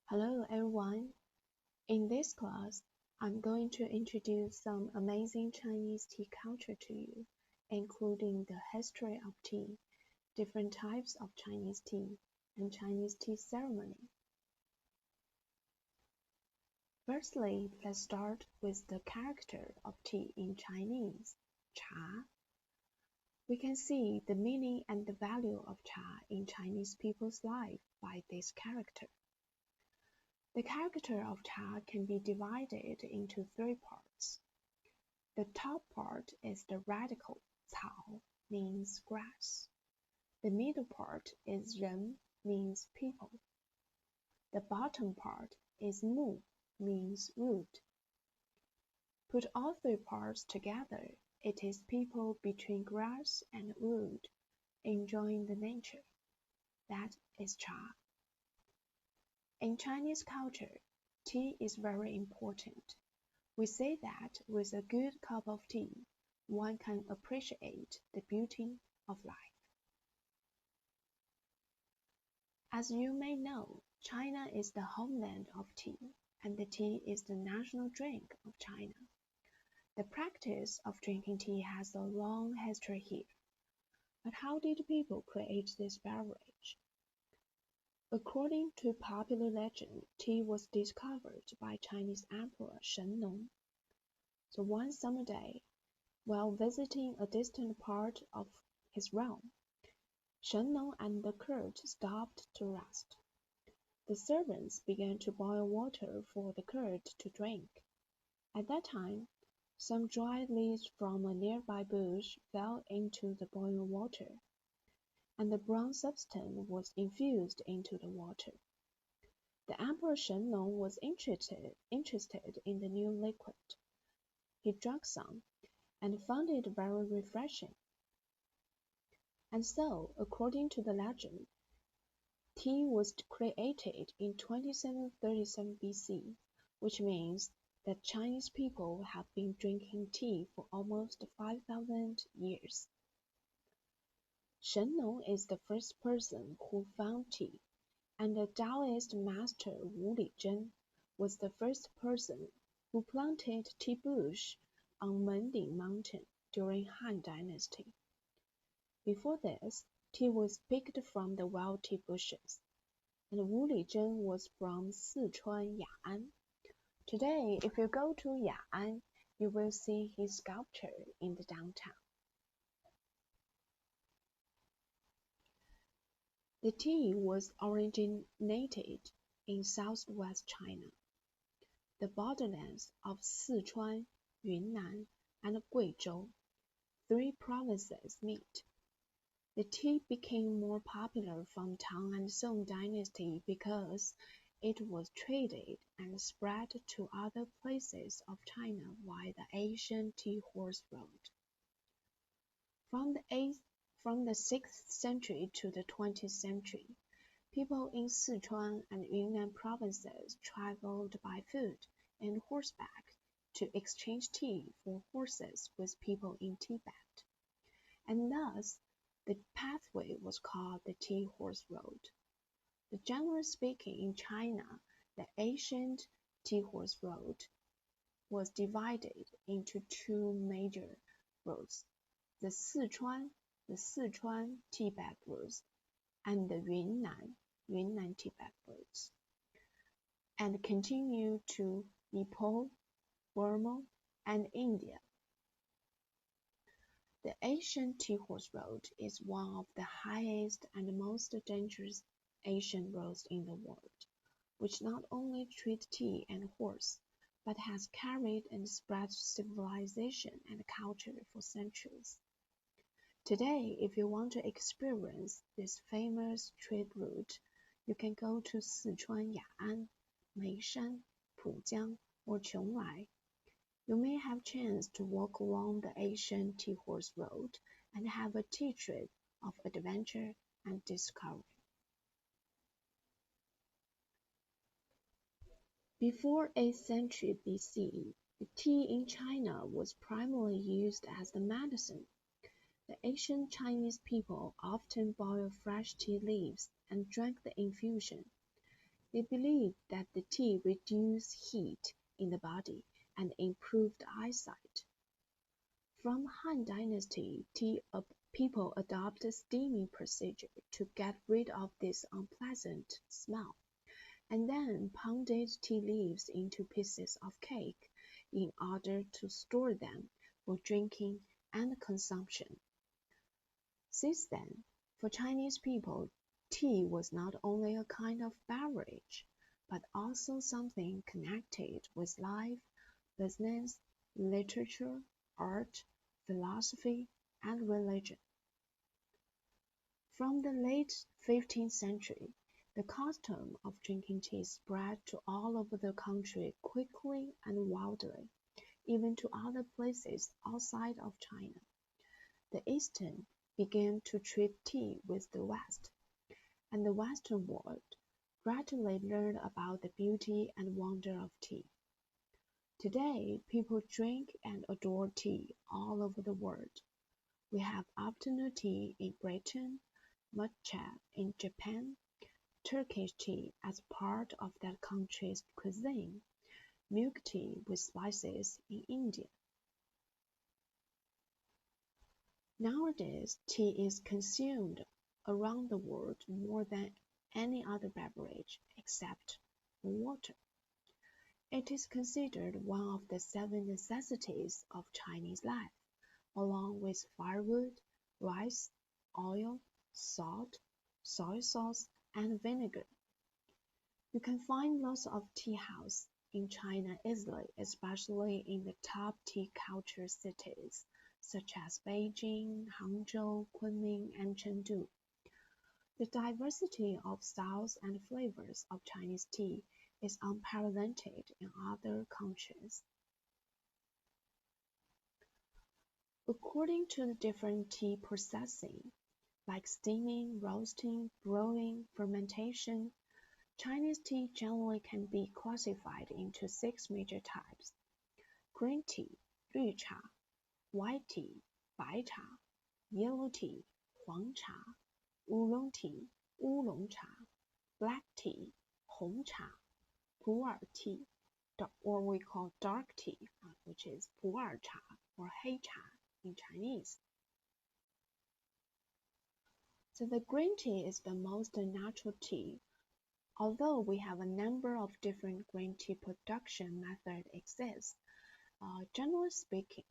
Hello everyone. In this class, I'm going to introduce some amazing Chinese tea culture to you, including the history of tea, different types of Chinese tea, and Chinese tea ceremony. Firstly, let's start with the character of tea in Chinese, cha. We can see the meaning and the value of cha in Chinese people's life by this character. The character of cha can be divided into three parts. The top part is the radical, 草 means grass. The middle part is 人 means people. The bottom part is 木 means root. Put all three parts together, it is people between grass and wood, enjoying the nature. That is cha. In Chinese culture, tea is very important. We say that with a good cup of tea, one can appreciate the beauty of life. As you may know, China is the homeland of tea, and the tea is the national drink of China. The practice of drinking tea has a long history here. But how did people create this beverage? According to popular legend, tea was discovered by Chinese Emperor Shen. So one summer day, while visiting a distant part of his realm, Shen and the court stopped to rest. The servants began to boil water for the court to drink. At that time, some dried leaves from a nearby bush fell into the boiling water, and the brown substance was infused into the water. The Emperor Shen was interested in the new liquid. He drank some, and found it very refreshing. And so, according to the legend, tea was created in 2737 BC, which means that Chinese people have been drinking tea for almost 5,000 years. Shen is the first person who found tea, and the Taoist master Wu Lizhen was the first person who planted tea bush on Mending Mountain during Han Dynasty. Before this, tea was picked from the wild tea bushes, and Wu Lizhen was from Sichuan Ya'an. Today, if you go to Ya'an, you will see his sculpture in the downtown. The tea was originated in southwest China. The borderlands of Sichuan, Yunnan, and Guizhou, three provinces meet. The tea became more popular from Tang and Song dynasty because it was traded and spread to other places of China via the Asian tea horse road. From the 6th century to the 20th century, people in Sichuan and Yunnan provinces traveled by foot and horseback to exchange tea for horses with people in Tibet, and thus the pathway was called the tea horse road. But generally speaking, in China, the ancient tea horse road was divided into two major roads, the Sichuan Tibet roads and the Yunnan Tibet roads, and continue to Nepal, Burma, and India. The Asian tea horse road is one of the highest and most dangerous Asian roads in the world, which not only treat tea and horse, but has carried and spread civilization and culture for centuries. Today, if you want to experience this famous trade route, you can go to Sichuan Ya'an, Meishan, Pujiang, or Qionglai. You may have chance to walk along the Asian tea horse road and have a tea trip of adventure and discovery. Before 8th century BC, the tea in China was primarily used as the medicine. The ancient Chinese people often boiled fresh tea leaves and drank the infusion. They believed that the tea reduced heat in the body and improved eyesight. From Han Dynasty, people adopted steaming procedure to get rid of this unpleasant smell, and then pounded tea leaves into pieces of cake in order to store them for drinking and consumption. Since then, for Chinese people, tea was not only a kind of beverage, but also something connected with life, business, literature, art, philosophy, and religion. From the late 15th century, the custom of drinking tea spread to all over the country quickly and wildly, even to other places outside of China. The East began to treat tea with the West, and the Western world gradually learned about the beauty and wonder of tea. Today, people drink and adore tea all over the world. We have afternoon tea in Britain, matcha in Japan, Turkish tea as part of that country's cuisine, milk tea with spices in India. Nowadays, tea is consumed around the world more than any other beverage except water. It is considered one of the seven necessities of Chinese life, along with firewood, rice, oil, salt, soy sauce, and vinegar. You can find lots of tea houses in China easily, especially in the top tea culture cities such as Beijing, Hangzhou, Kunming, and Chengdu. The diversity of styles and flavors of Chinese tea is unprecedented in other countries. According to the different tea processing, like steaming, roasting, brewing, fermentation, Chinese tea generally can be classified into six major types: green tea, 绿茶, white tea, 白茶, yellow tea, 黄茶, oolong tea, 乌龙茶, black tea, 红茶, 普洱 tea, or we call dark tea, which is 普洱茶 or 黑茶 in Chinese. So the green tea is the most natural tea. Although we have a number of different green tea production methods exist, generally speaking,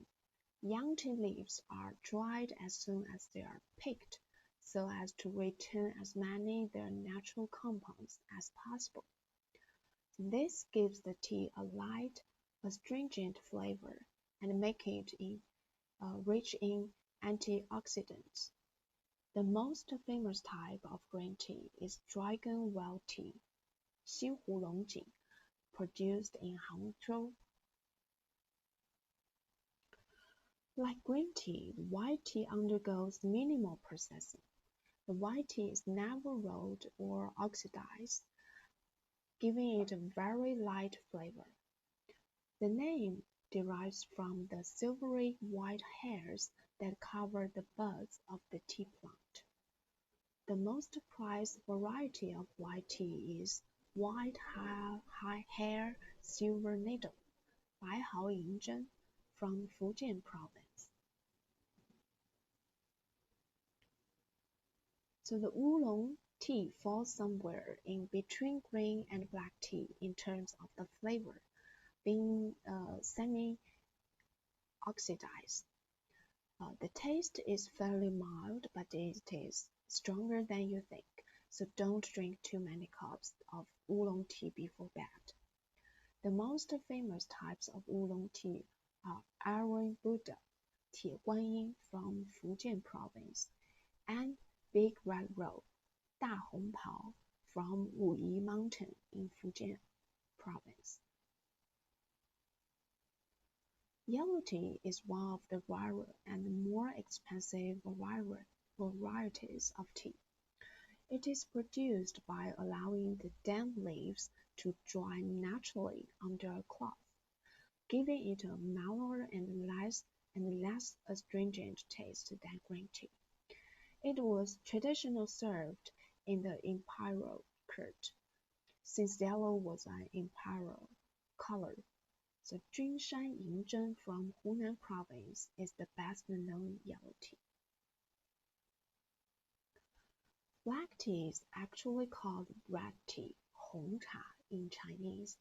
young tea leaves are dried as soon as they are picked, so as to retain as many their natural compounds as possible. This gives the tea a light, astringent flavor and make it rich in antioxidants. The most famous type of green tea is Dragon Well tea, 西湖龙井, produced in Hangzhou. Like green tea, white tea undergoes minimal processing. The white tea is never rolled or oxidized, giving it a very light flavor. The name derives from the silvery white hairs that cover the buds of the tea plant. The most prized variety of white tea is white hair silver needle, 白毫银针, from Fujian province. So the oolong tea falls somewhere in between green and black tea in terms of the flavor, being semi-oxidized. The taste is fairly mild, but it is stronger than you think, so don't drink too many cups of oolong tea before bed. The most famous types of oolong tea are Iron Buddha, 铁观音 from Fujian province, and Big Red Robe, 大红袍 from Wuyi Mountain in Fujian province. Yellow tea is one of the rarer and more expensive varieties of tea. It is produced by allowing the damp leaves to dry naturally under a cloth, giving it a mellower and less astringent taste than green tea. It was traditionally served in the imperial court, since yellow was an imperial color. So Junshan Yingzhen from Hunan province is the best known yellow tea. Black tea is actually called red tea, 红茶 in Chinese,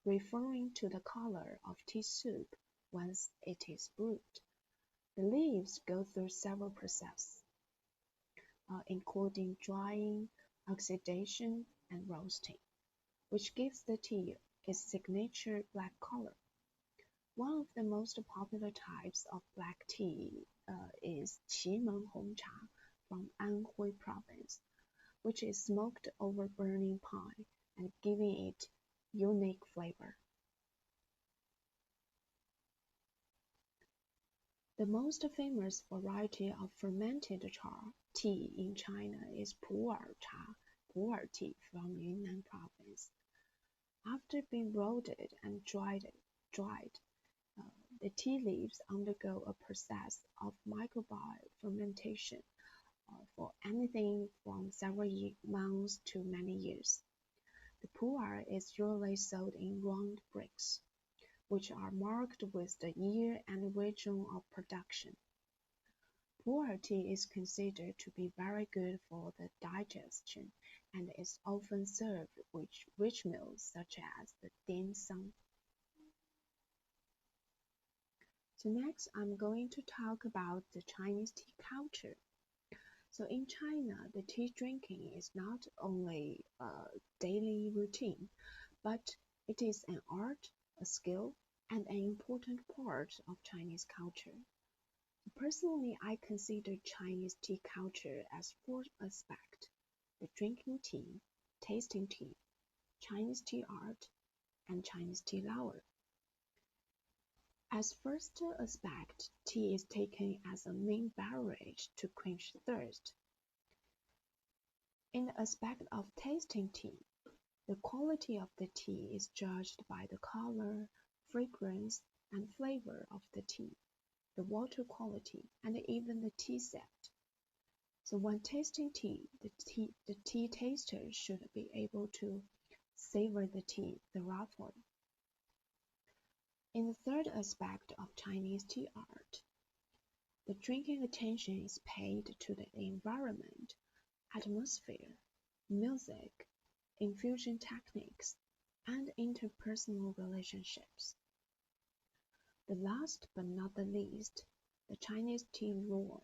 referring to the color of tea soup once it is brewed. The leaves go through several processes, including drying, oxidation, and roasting, which gives the tea its signature black color. One of the most popular types of black tea is Qimeng Hongcha from Anhui province, which is smoked over burning pine and giving it unique flavor. The most famous variety of fermented tea in China is pu'er tea from Yunnan province. After being roasted and dried, the tea leaves undergo a process of microbial fermentation for anything from several months to many years. The pu'er is usually sold in round bricks, which are marked with the year and region of production. Pu'er tea is considered to be very good for the digestion and is often served with rich meals such as the dim sum. So next, I'm going to talk about the Chinese tea culture. So in China, the tea drinking is not only a daily routine, but it is an art, a skill, and an important part of Chinese culture. Personally, I consider Chinese tea culture as four aspects: the drinking tea, tasting tea, Chinese tea art, and Chinese tea lover. As first aspect, tea is taken as a main beverage to quench thirst. In the aspect of tasting tea, the quality of the tea is judged by the color, fragrance, and flavor of the tea, the water quality, and even the tea set. So when tasting tea, the tea taster should be able to savor the tea thoroughly. In the third aspect of Chinese tea art, the drinking attention is paid to the environment, atmosphere, music, infusion techniques, and interpersonal relationships. The last but not the least, the Chinese tea lore.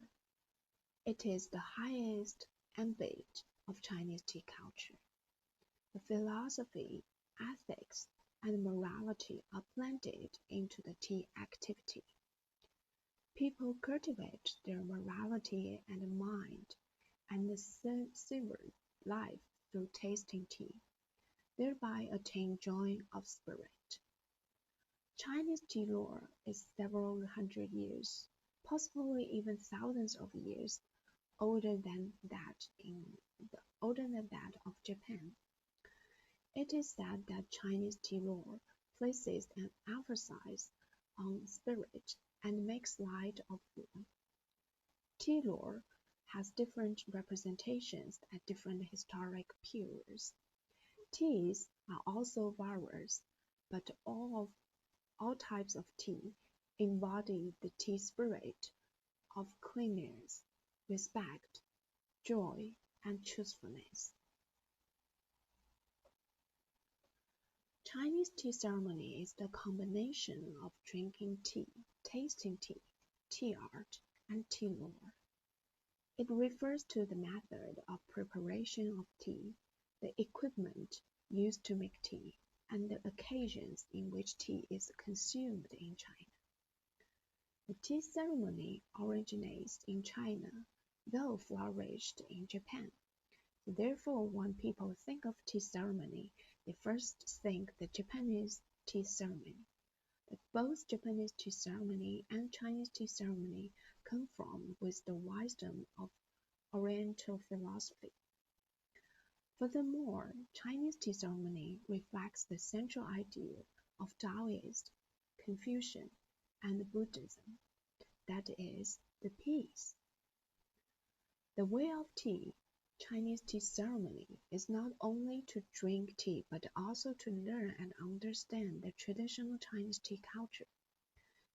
It is the highest ambit of Chinese tea culture. The philosophy, ethics, and morality are blended into the tea activity. People cultivate their morality and mind and savor life through tasting tea, thereby attain joy of spirit. Chinese tea lore is several hundred years, possibly even thousands of years, older than that of Japan. It is said that Chinese tea lore places an emphasis on spirit and makes light of war. Tea lore has different representations at different historic periods. Teas are also various, but all types of tea embody the tea spirit of cleanliness, respect, joy, and truthfulness. Chinese tea ceremony is the combination of drinking tea, tasting tea, tea art, and tea lore. It refers to the method of preparation of tea, the equipment used to make tea, and the occasions in which tea is consumed in China. The tea ceremony originates in China, though flourished in Japan. Therefore, when people think of tea ceremony, they first think the Japanese tea ceremony. But both Japanese tea ceremony and Chinese tea ceremony come from with the wisdom of Oriental philosophy. Furthermore, Chinese tea ceremony reflects the central idea of Taoism, Confucian, and Buddhism, that is, the peace. The way of tea Chinese tea ceremony is not only to drink tea but also to learn and understand the traditional Chinese tea culture.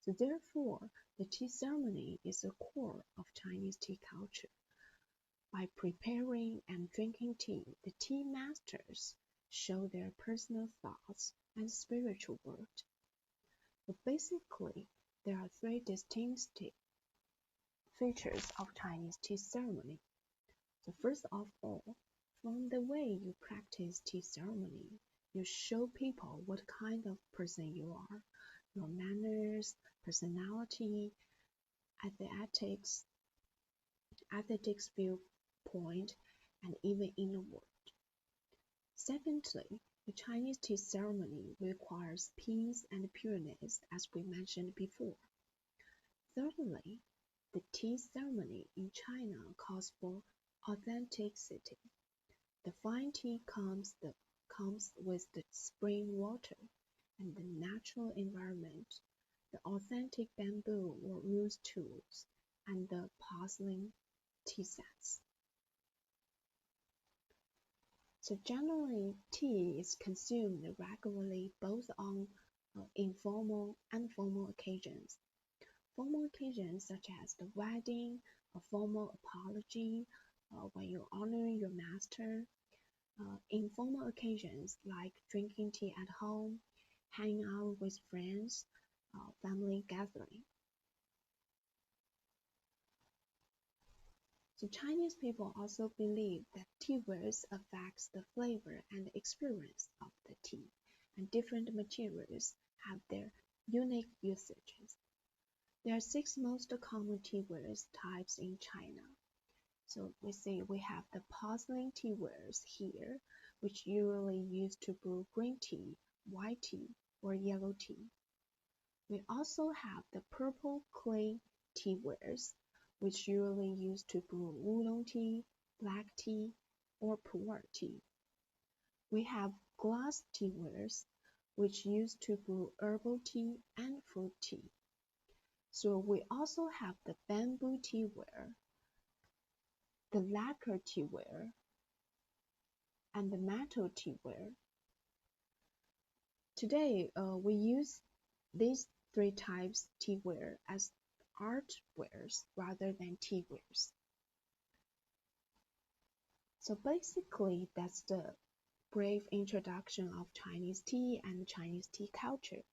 So therefore, the tea ceremony is the core of Chinese tea culture. By preparing and drinking tea, the tea masters show their personal thoughts and spiritual world. But basically, there are three distinctive features of Chinese tea ceremony. So first of all, from the way you practice tea ceremony, you show people what kind of person you are, your manners, personality, ethics viewpoint, and even inner world. Secondly, the Chinese tea ceremony requires peace and pureness, as we mentioned before. Thirdly, the tea ceremony in China calls for authenticity. The fine tea comes with the spring water and the natural environment, the authentic bamboo or rose tools, and the porcelain tea sets. So generally, tea is consumed regularly both on informal and formal occasions. Formal occasions such as the wedding, a formal apology, when you honor your master. Informal occasions like drinking tea at home, hanging out with friends, family gathering. So Chinese people also believe that tea wares affects the flavor and experience of the tea, and different materials have their unique usages. There are 6 most common tea wares types in China. So we see we have the porcelain tea wares here, which usually used to brew green tea, white tea, or yellow tea. We also have the purple clay tea wares, which usually used to brew oolong tea, black tea, or pu'er tea. We have glass tea wares, which used to brew herbal tea and fruit tea. So we also have the bamboo tea ware, the lacquer tea ware, and the metal tea ware. Today, we use these 3 types tea ware as art wares rather than tea wares. So basically, that's the brief introduction of Chinese tea and Chinese tea culture.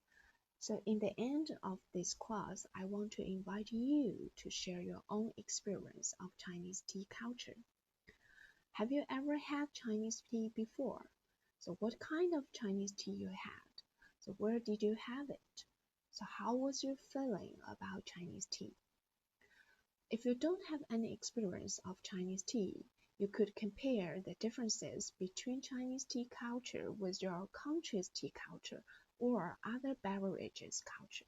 So in the end of this class, I want to invite you to share your own experience of Chinese tea culture. Have you ever had Chinese tea before? So what kind of Chinese tea you had? So where did you have it? So how was your feeling about Chinese tea? If you don't have any experience of Chinese tea, you could compare the differences between Chinese tea culture with your country's tea culture or other beverages culture.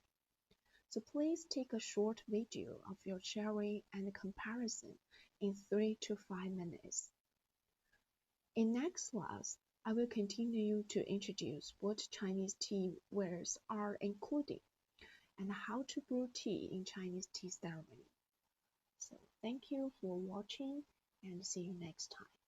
So please take a short video of your sharing and comparison in 3 to 5 minutes. In next class, I will continue to introduce what Chinese tea wares are including and how to brew tea in Chinese tea ceremony. So thank you for watching and see you next time.